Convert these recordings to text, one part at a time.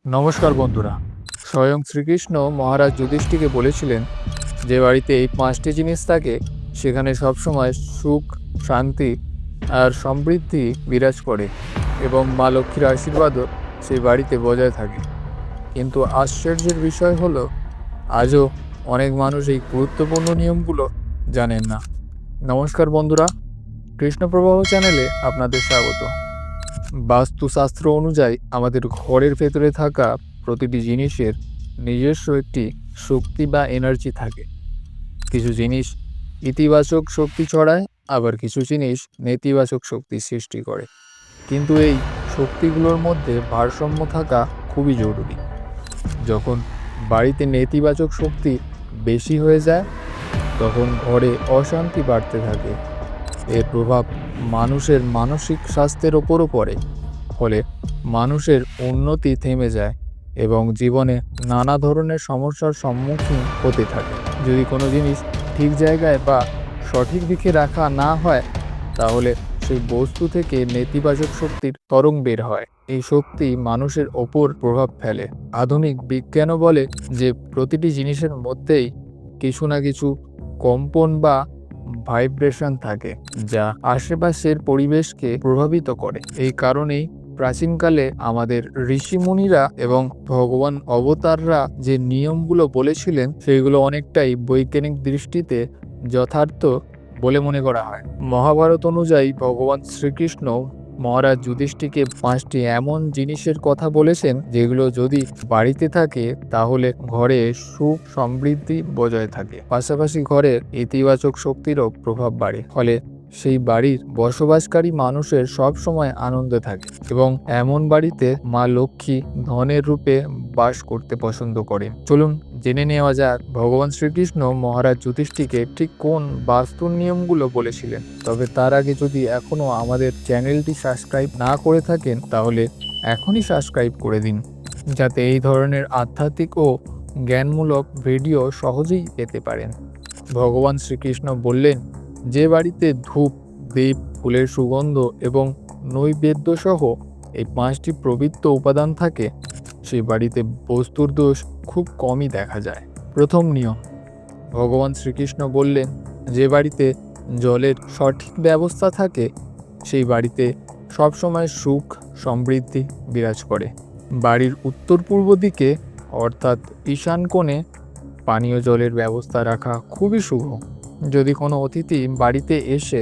নমস্কার বন্ধুরা। স্বয়ং শ্রীকৃষ্ণ মহারাজ যুধিষ্ঠিরকে বলেছিলেন, যে বাড়িতে এই 5টি জিনিস থাকে সেখানে সবসময় সুখ, শান্তি আর সমৃদ্ধি বিরাজ করে এবং মা লক্ষ্মীর আশীর্বাদও সেই বাড়িতে বজায় থাকে। কিন্তু আশ্চর্যের বিষয় হলো, আজও অনেক মানুষ এই গুরুত্বপূর্ণ নিয়মগুলো জানেন না। নমস্কার বন্ধুরা, কৃষ্ণপ্রবাহ চ্যানেলে আপনাদের স্বাগত। বাস্তুশাস্ত্র অনুযায়ী আমাদের ঘরের ভেতরে থাকা প্রতিটি জিনিসের নিজস্ব একটি শক্তি বা এনার্জি থাকে। কিছু জিনিস ইতিবাচক শক্তি ছড়ায়, আবার কিছু জিনিস নেতিবাচক শক্তি সৃষ্টি করে। কিন্তু এই শক্তিগুলোর মধ্যে ভারসাম্য থাকা খুবই জরুরি। যখন বাড়িতে নেতিবাচক শক্তি বেশি হয়ে যায়, তখন ঘরে অশান্তি বাড়তে থাকে। এর প্রভাব মানুষের মানসিক স্বাস্থ্যের ওপরও পড়ে। ফলে মানুষের উন্নতি থেমে যায় এবং জীবনে নানা ধরনের সমস্যার সম্মুখীন হতে থাকে। যদি কোনো জিনিস ঠিক জায়গায় বা সঠিক দিকে রাখা না হয়, তাহলে সেই বস্তু থেকে নেতিবাচক শক্তির তরঙ্গ বের হয়। এই শক্তি মানুষের ওপর প্রভাব ফেলে। আধুনিক বিজ্ঞানও বলে যে প্রতিটি জিনিসের মধ্যেই কিছু না কিছু কম্পন বা ভাইব্রেশন থাকে, যা আশেপাশের পরিবেশকে প্রভাবিত করে। এই কারণেই প্রাচীনকালে আমাদের ঋষিমুনিরা এবং ভগবান অবতাররা যে নিয়মগুলো বলেছিলেন, সেগুলো অনেকটাই বৈজ্ঞানিক দৃষ্টিতে যথার্থ বলে মনে করা হয়। মহাভারত অনুযায়ী ভগবান শ্রীকৃষ্ণ মহারাজ যুধিষ্ঠিরকে 5টি এমন জিনিসের কথা বলেছেন, যেগুলো যদি বাড়িতে থাকে তাহলে ঘরে সুখ সমৃদ্ধি বজায় থাকে। পাশাপাশি ঘরে ইতিবাচক শক্তিরও প্রভাব বাড়ে, ফলে সেই বাড়ির বসবাসকারী মানুষের সব সময় আনন্দে থাকে এবং এমন বাড়িতে মা লক্ষ্মী ধনের রূপে বাস করতে পছন্দ করেন। চলুন জেনে নেওয়া যাক ভগবান শ্রীকৃষ্ণ মহারাজ যুধিষ্ঠিরকে ঠিক কোন বাস্তুর নিয়মগুলো বলেছিলেন। তবে তার আগে যদি এখনো আমাদের চ্যানেলটি সাবস্ক্রাইব না করে থাকেন, তাহলে এখনই সাবস্ক্রাইব করে দিন, যাতে এই ধরনের আধ্যাত্মিক ও জ্ঞানমূলক ভিডিও সহজেই পেতে পারেন। ভগবান শ্রীকৃষ্ণ বললেন, যে বাড়িতে ধূপ, দীপ, ফুলের সুগন্ধ এবং নৈবেদ্য সহ এই 5টি পবিত্র উপাদান থাকে, সেই বাড়িতে বস্তুর দোষ খুব কমই দেখা যায়। প্রথম নিয়ম, ভগবান শ্রীকৃষ্ণ বললেন, যে বাড়িতে জলের সঠিক ব্যবস্থা থাকে সেই বাড়িতে সবসময় সুখ সমৃদ্ধি বিরাজ করে। বাড়ির উত্তর পূর্ব দিকে অর্থাৎ ঈশান কোণে পানীয় জলের ব্যবস্থা রাখা খুবই শুভ। যদি কোনো অতিথি বাড়িতে এসে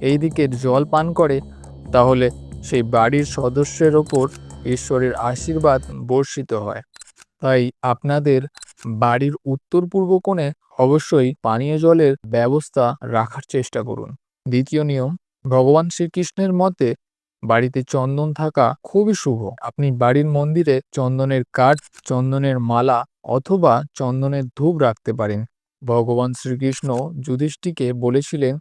এই দিকের জল পান করে, তাহলে সেই বাড়ির সদস্যের ওপর ঈশ্বরের আশীর্বাদ বর্ষিত হয়। তাই আপনাদের বাড়ির উত্তর পূর্ব কোণে অবশ্যই পানীয় জলের ব্যবস্থা রাখার চেষ্টা করুন। দ্বিতীয় নিয়ম, ভগবান শ্রীকৃষ্ণের মতে বাড়িতে চন্দন থাকা খুবই শুভ। আপনি বাড়ির মন্দিরে চন্দনের কাঠ, চন্দনের মালা অথবা চন্দনের ধূপ রাখতে পারেন। ভগবান শ্রীকৃষ্ণ যুধিষ্ঠিরকে বলেছিলেন,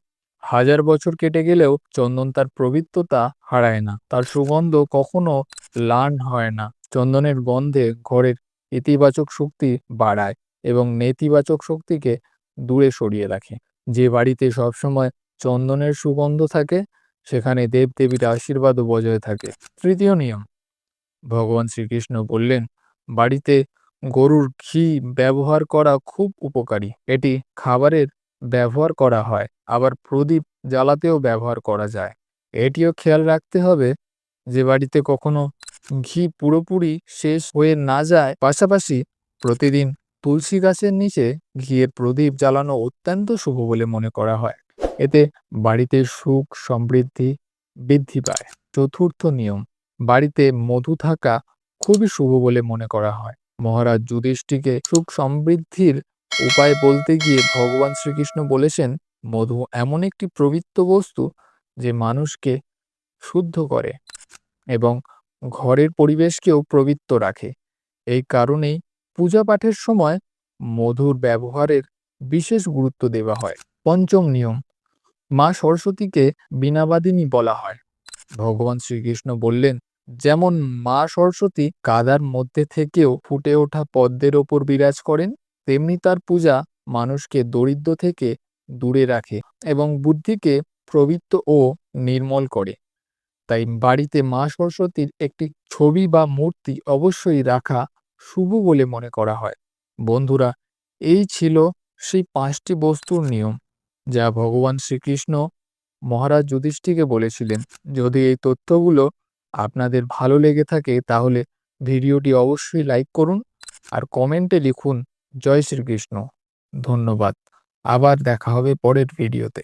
1000 বছর কেটে গেলেও চন্দন তার পবিত্রতা হারায় না, তার সুগন্ধ কখনো ম্লান হয় না। চন্দনের গন্ধে ঘরের ইতিবাচক শক্তি বাড়ায় এবং নেতিবাচক শক্তিকে দূরে সরিয়ে রাখে। যে বাড়িতে সবসময় চন্দনের সুগন্ধ থাকে, সেখানে দেবদেবীর আশীর্বাদও বজায় থাকে। তৃতীয় নিয়ম, ভগবান শ্রীকৃষ্ণ বললেন, বাড়িতে গরুর ঘি ব্যবহার করা খুব উপকারী। এটি খাবারের ব্যবহার করা হয়, আবার প্রদীপ জ্বালাতেও ব্যবহার করা যায়। এটিও খেয়াল রাখতে হবে যে বাড়িতে কখনো ঘি পুরোপুরি শেষ হয়ে না যায়। পাশাপাশি প্রতিদিন তুলসী গাছের নিচে ঘিয়ের প্রদীপ জ্বালানো অত্যন্ত শুভ বলে মনে করা হয়। এতে বাড়িতে সুখ সমৃদ্ধি বৃদ্ধি পায়। চতুর্থ নিয়ম, বাড়িতে মধু থাকা খুবই শুভ বলে মনে করা হয়। মহারাজ যুধিষ্ঠিরকে সুখ সমৃদ্ধির উপায় বলতে গিয়ে ভগবান শ্রীকৃষ্ণ বলেছেন, মধু এমন একটি পবিত্র বস্তু যে মানুষকে শুদ্ধ করে এবং ঘরের পরিবেশকেও পবিত্র রাখে। এই কারণেই পূজা পাঠের সময় মধুর ব্যবহারের বিশেষ গুরুত্ব দেওয়া হয়। পঞ্চম নিয়ম, মা সরস্বতীকে বীণাবাদিনী বলা হয়। ভগবান শ্রীকৃষ্ণ বললেন, যেমন মা সরস্বতী কাদার মধ্যে থেকেও ফুটে ওঠা পদ্মের ওপর বিরাজ করেন, তেমনি তার পূজা মানুষকে দরিদ্র থেকে দূরে রাখে এবং বুদ্ধিকে পবিত্র ও নির্মল করে। তাই বাড়িতে মা সরস্বতীর একটি ছবি বা মূর্তি অবশ্যই রাখা শুভ বলে মনে করা হয়। বন্ধুরা, এই ছিল সেই ৫টি বস্তুর নিয়ম যা ভগবান শ্রীকৃষ্ণ মহারাজ যুধিষ্ঠিরকে বলেছিলেন। যদি এই তথ্যগুলো আপনাদের ভালো লেগে থাকে তাহলে ভিডিওটি অবশ্যই লাইক করুন আর কমেন্টে লিখুন জয় শ্রীকৃষ্ণ। ধন্যবাদ। আবার দেখা হবে পরের ভিডিওতে।